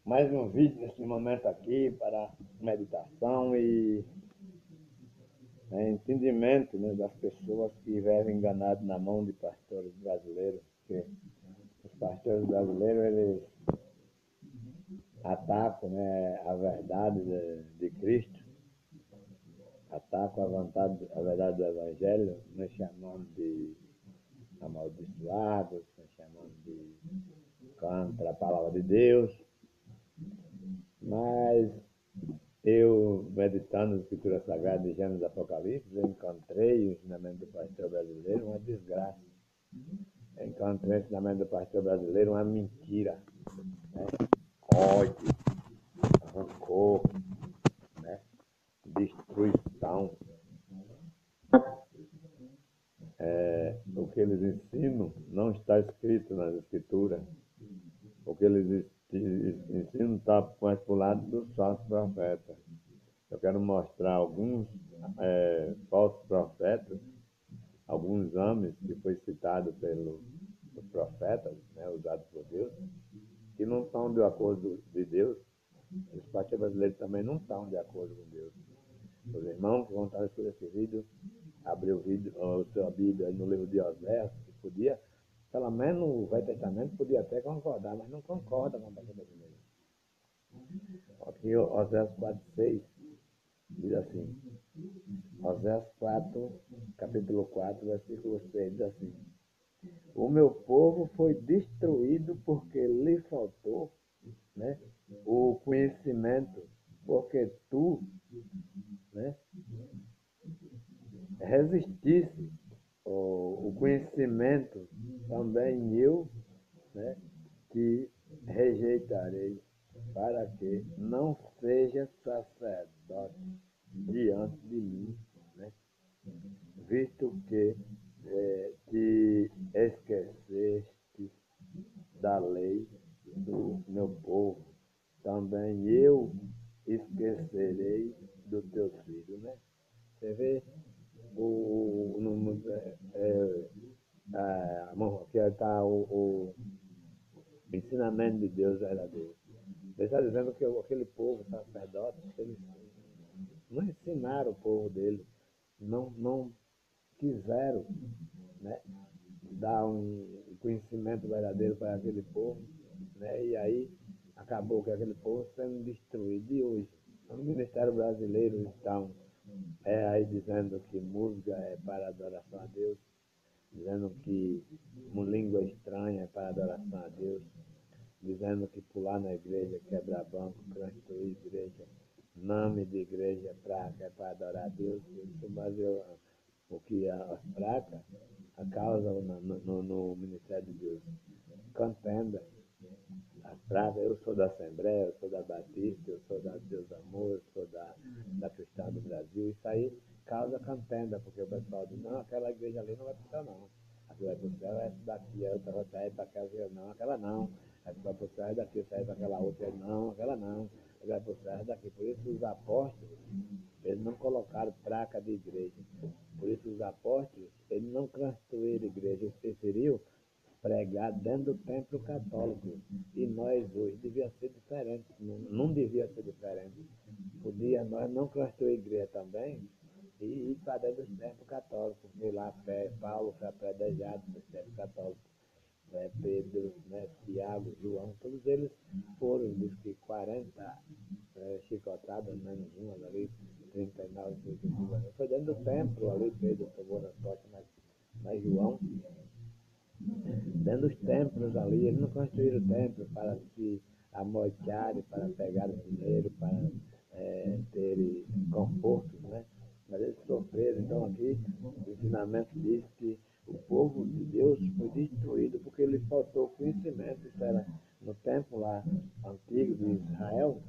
Mais um vídeo nesse momento aqui para meditação e entendimento, né, das pessoas que vivem enganadas na mão de pastores brasileiros. Porque os pastores brasileiros, eles atacam, né, a verdade de Cristo, atacam a verdade do Evangelho, nos chamando de amaldiçoados, nos chamando de contra a palavra de Deus. Mas eu, meditando na Escritura Sagrada de Gênesis e Apocalipse, eu encontrei o ensinamento do pastor brasileiro uma desgraça. Eu encontrei o ensinamento do pastor brasileiro uma mentira, né? Ódio, rancor, né? Destruição. O que eles ensinam não está escrito nas Escrituras. O que eles ensinam está mais para o lado dos falsos profetas. Eu quero mostrar alguns falsos profetas, alguns homens que foi citado pelos profetas, né, usados por Deus, que não estão de acordo de Deus. Os pastores brasileiros também não estão de acordo com Deus. Os irmãos que vão estar por esse vídeo, abrir o vídeo, a sua Bíblia no livro de Oséias, que podia, pelo menos o Velho Testamento podia até concordar, mas não concorda com o pastor brasileiro. Aqui Oséias 4:6 diz assim, Oséias 4, capítulo 4, versículo 6, diz assim: o meu povo foi destruído porque lhe faltou, né, o conhecimento, porque tu, né, resistisse o conhecimento, também eu, né, te rejeitarei, para que não seja sacerdote diante de mim, né, visto que te esqueceste da lei do meu povo, também eu esquecerei do teu filho, né? Você vê que está o ensinamento de Deus verdadeiro. Ele está dizendo que aquele povo sacerdote, eles não ensinaram o povo dele, não quiseram, né, dar um conhecimento verdadeiro para aquele povo, né, e aí acabou que aquele povo sendo destruído. E hoje, no Ministério Brasileiro estão aí dizendo que música é para adoração a Deus, dizendo que uma língua estranha é para adoração a Deus, dizendo que pular na igreja, quebrar banco, construir igreja, nome de igreja, é para adorar a Deus. Isso baseou o que as placas, a causa no Ministério de Deus. Contenda. As placas, eu sou da Assembleia, eu sou da Batista, eu sou da Deus Amor, eu sou da Cristã do Brasil. Isso aí causa contenda, porque o pessoal diz, não, aquela igreja ali não vai para o céu, não. Aqui vai para o céu, essa daqui, a outra vai sair para aquela, não, aquela não. Aqui vai para o céu, daqui sai para aquela outra, não, aquela não. Aqui vai para o céu, daqui. Por isso os apóstolos, eles não colocaram placa de igreja. Por isso os apóstolos, eles não construíram igreja, eles preferiram pregar dentro do templo católico. E nós hoje devia ser diferente, não devia ser diferente. Podia nós não construir igreja também e ir para dentro do templo católico, porque lá Paulo foi apedrejado no templo católico. Pedro, né, Tiago, João, todos eles foram, diz que 40 chicotadas, menos uma ali, 39, 35. Foi dentro do templo ali, Pedro tomou nas costas, mas João, dentro dos templos ali, eles não construíram templos para se amoitarem, para pegar dinheiro, para ter conforto, né? Mas eles sofreram. Então aqui o ensinamento diz que o povo de Deus foi destruído porque lhe faltou conhecimento. Isso era no tempo lá antigo de Israel.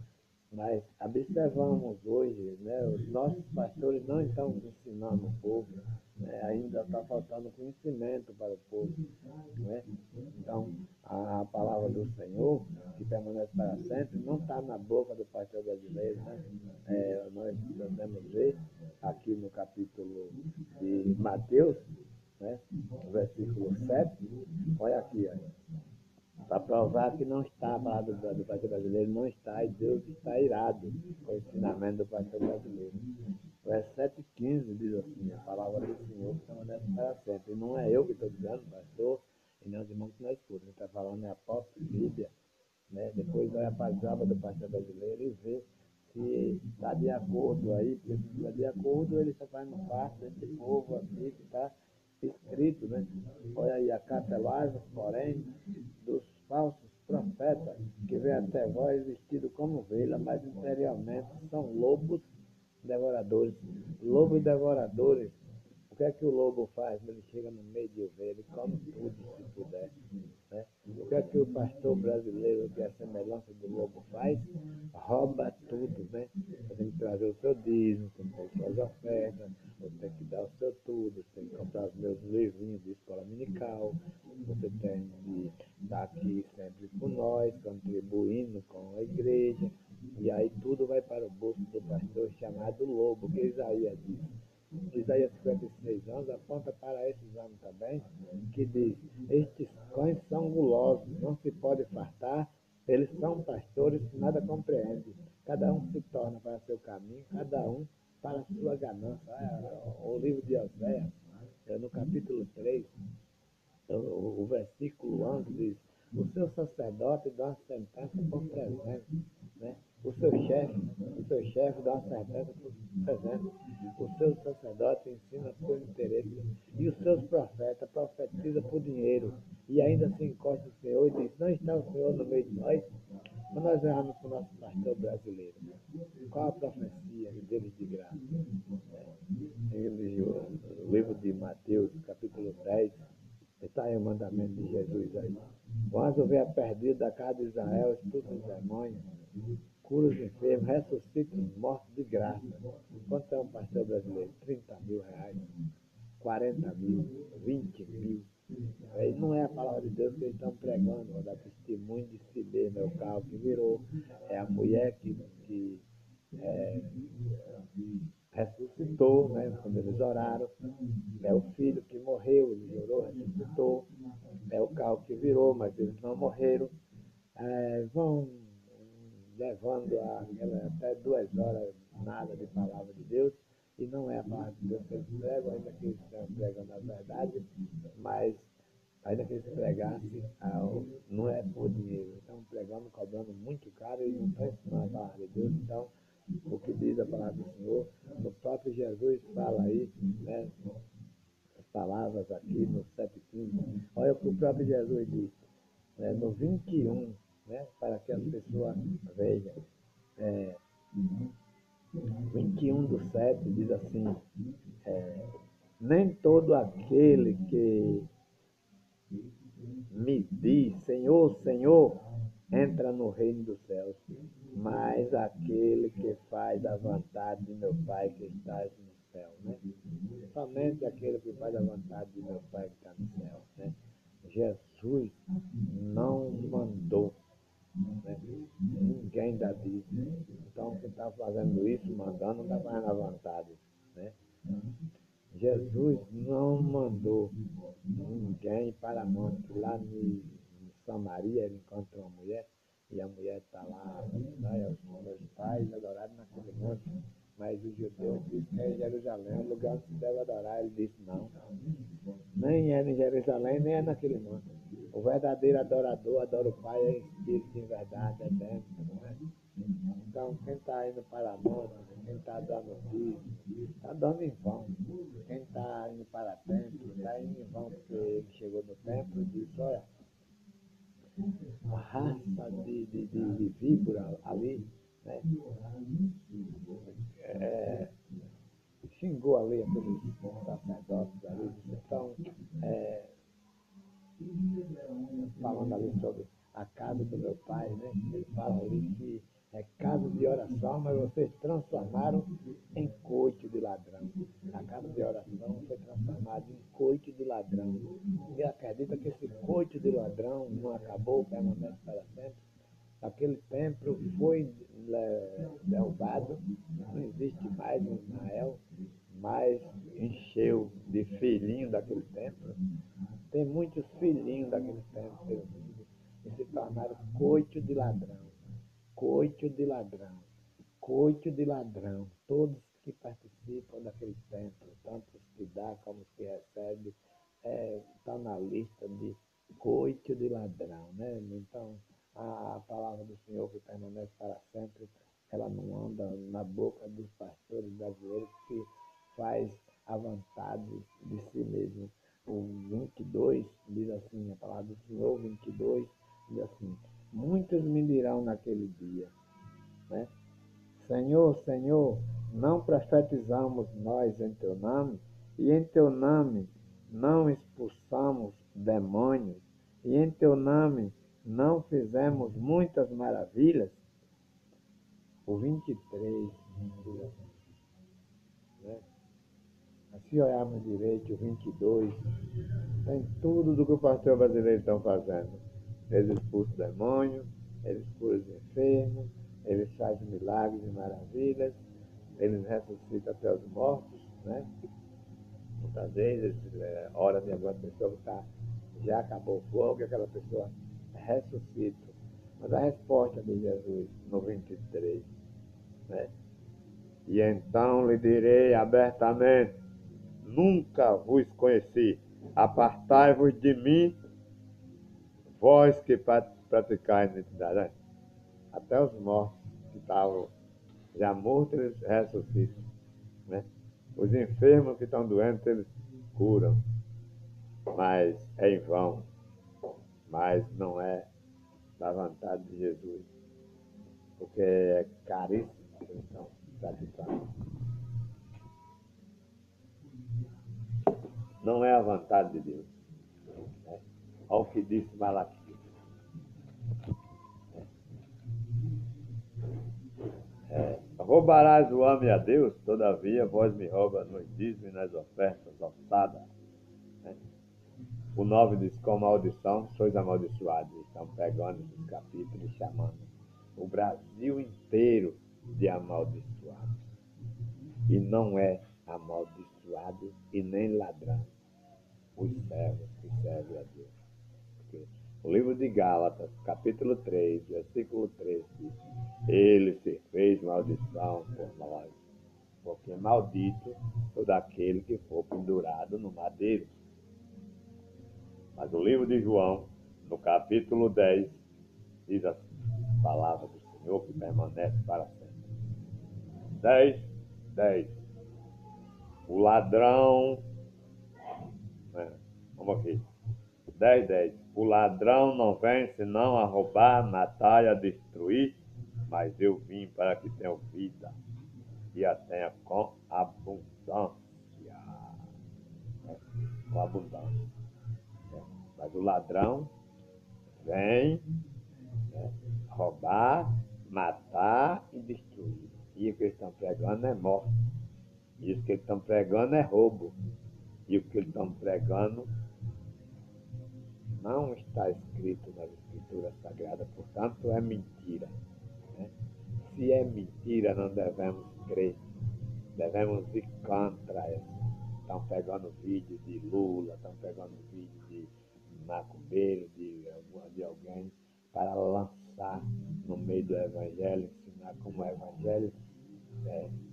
Mas observamos hoje, né, os nossos pastores não estão ensinando o povo, né, ainda está faltando conhecimento para o povo. Né? Então, a palavra do Senhor, que permanece para sempre, não está na boca do pastor brasileiro. Né? Nós podemos ver aqui no capítulo de Mateus, né, versículo 7, olha aqui, olha. para provar que não está, a palavra do pastor brasileiro não está, e Deus está irado com o ensinamento do pastor brasileiro. O verso 7,15 diz assim: a palavra do Senhor permanece para sempre. E não é eu que estou dizendo, pastor, e não os irmãos que não escutam. Ele está falando é a própria Bíblia. Né? Depois vai a palavra do pastor brasileiro e vê se está de acordo aí, porque se estiver de acordo, ele só faz parte desse povo aqui que está escrito, né? Olha aí, a cartelagem, porém, dos falsos profetas, que vêm até vós vestidos como ovelha, mas interiormente são lobos devoradores. Lobos devoradores. O que é que o lobo faz quando ele chega no meio de ovelha? Ele come tudo, se puder. Né? O que é que o pastor brasileiro, que é a semelhança do lobo, faz? Rouba tudo, né? Você tem que trazer o seu dízimo, você tem que fazer ofertas, você tem que dar o seu tudo, você tem que comprar os meus livrinhos de escola dominical, você tem que estar aqui sempre com nós, contribuindo com a igreja, e aí tudo vai para o bolso do pastor chamado lobo, que Isaías diz. Isaías 56 anos aponta para esses anos também, que diz: estes cães são gulosos, não se pode fartar, eles são pastores que nada compreendem. Cada um se torna para seu caminho, cada um para a sua ganância. O livro de Oséias, no capítulo 3, o versículo 11 diz: o seu sacerdote dá uma sentença por presente, né? O seu chefe dá uma sentença por presente. O seu sacerdote ensina por interesse. E os seus profetas profetizam por dinheiro. E ainda se encosta o Senhor e diz: não está o Senhor no meio de nós? Quando nós erramos para o nosso pastor brasileiro, qual a profecia deles de graça? O livro de Mateus, capítulo 10, está aí o mandamento de Jesus aí. Quando houver perdido da casa de Israel, expulsa os demônios, cura os enfermos, ressuscita os mortos de graça. Quanto é um pastor brasileiro? 30 mil reais, 40 mil, 20 mil. Aí não é a palavra de Deus que eles estão pregando, vou dar testemunho de si mesmo, é o carro que virou, é a mulher que ressuscitou, né, quando eles oraram, é o filho que morreu, ele orou, ressuscitou, é o carro que virou, mas eles não morreram. Vão levando até 2 horas nada de palavra de Deus, e não é a palavra de Deus que eles pregam, ainda que eles estão pregando a verdade, mas ainda que eles pregassem, não é por dinheiro, estão pregando, cobrando muito caro e não estão ensinando a palavra de Deus. Então, o que diz a palavra do Senhor, no próprio Jesus fala aí, né, as palavras aqui no 7,15, olha o que o próprio Jesus disse, né, no 21, né, para que as pessoas vejam. 21:7 diz assim: nem todo aquele que me diz Senhor, Senhor, entra no reino dos céus, mas aquele que faz a vontade de meu Pai que está no céu, né? Somente aquele que faz a vontade de meu Pai que está no céu, né? Jesus não mandou, né, ninguém da Bíblia. Então, quem está fazendo isso, mandando, não está fazendo a vontade, né? Jesus não mandou ninguém para a monte. Lá em Samaria ele encontrou uma mulher, e a mulher está lá, né, os meus pais adoraram naquele monte, mas os judeus dizem que é em Jerusalém, o lugar que se deve adorar. Ele disse: não, nem é em Jerusalém, nem é naquele monte. O verdadeiro adorador adora o Pai em espírito e em verdade, é dentro, né? Então, quem está indo para a monte, quem está dando dízimo, está dando em vão. Quem está indo para o templo, está indo em vão, porque ele chegou no templo e disse: olha, a raça de víbora ali, né, xingou ali aqueles sacerdotes ali, então, falando ali sobre a casa do meu pai, né? Ele fala ali que é casa de oração, mas vocês transformaram em coito de ladrão. A casa de oração foi transformada em coito de ladrão. E acredita que esse coito de ladrão não acabou, permanece para sempre? Aquele templo foi derrubado, não existe mais em Israel, mas encheu de filhinhos daquele templo. Tem muitos filhinhos daquele templo pelo mundo. Esse chamaram coito de ladrão, coito de ladrão, coito de ladrão. Todos que participam daquele templo, tanto os que dá como os que recebem, estão na lista de coito de ladrão, né? Então, a palavra do Senhor que permanece para sempre, ela não anda na boca dos pastores brasileiros que faz a vontade de si mesmo. O 22 diz assim, a palavra do Senhor 22 diz assim: muitos me dirão naquele dia, né? Senhor, Senhor, não profetizamos nós em teu nome, e em teu nome não expulsamos demônios, e em teu nome não fizemos muitas maravilhas? O 23 diz assim, né? Se olharmos direito, o 22, tem tudo do que o pastor brasileiro estão fazendo. Eles expulsam demônios, eles curam os enfermos, eles fazem milagres e maravilhas, eles ressuscitam até os mortos, né? Muitas vezes, ora de alguma pessoa que já acabou o fogo e aquela pessoa ressuscita. Mas a resposta de Jesus no 23, né? E então lhe direi abertamente: nunca vos conheci. Apartai-vos de mim, vós que praticais iniquidade. Até os mortos que estavam já mortos, eles ressuscitam, né? Os enfermos que estão doentes, eles curam. Mas é em vão. Mas não é da vontade de Jesus. Porque é caríssimo que eles estão praticando. Não é a vontade de Deus, né? Ao que disse Malaquias. Roubarás o homem a Deus, todavia vós me roubas nos dízimos e nas ofertas ossadas. Né? O 9 diz: com maldição sois amaldiçoados. Estão pegando esses capítulos e chamando o Brasil inteiro de amaldiçoado. E não é amaldiçoado e nem ladrão os servos que servem a Deus. Porque o livro de Gálatas, capítulo 3, versículo 13, diz: ele se fez maldição por nós, porque maldito todo aquele que for pendurado no madeiro. Mas o livro de João, no capítulo 10, diz assim, a palavra do Senhor que permanece para sempre. 10, 10. O ladrão, né? Vamos aqui. 10, 10. O ladrão não vem senão a roubar, matar e a destruir, mas eu vim para que tenham vida e a tenha com abundância. Com abundância. Mas o ladrão vem, né, roubar, matar e destruir. E o que eles estão pregando é morte. E o que eles estão pregando é roubo. E o que eles estão pregando não está escrito nas Escrituras Sagradas, portanto é mentira, né? Se é mentira, não devemos crer, devemos ir contra essa. Estão pegando vídeo de Lula, estão pegando vídeo de macumbeiro, de alguém, para lançar no meio do Evangelho, ensinar como o Evangelho.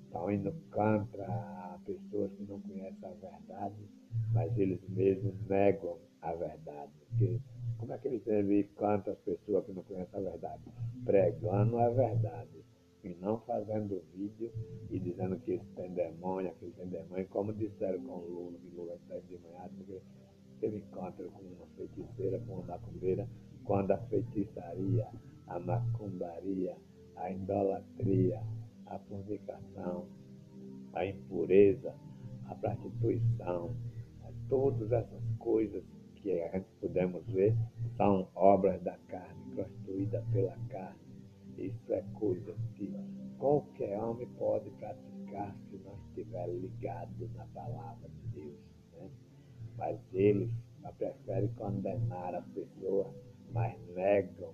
Estão indo contra pessoas que não conhecem a verdade, mas eles mesmos negam a verdade. Porque como é que eles devem ir contra as pessoas que não conhecem a verdade? Pregando a verdade e não fazendo vídeo e dizendo que eles têm demônio, que eles têm demônio, como disseram com o Lula, que Lula está endemoniado, porque ele encontra com uma feiticeira, com uma macumbeira, quando a feitiçaria, a macumbaria, a idolatria, a fornicação, a impureza, a prostituição, todas essas coisas que a gente podemos ver são obras da carne, construídas pela carne. Isso é coisa que qualquer homem pode praticar se não estiver ligado na palavra de Deus, né? Mas eles preferem condenar a pessoa, mas negam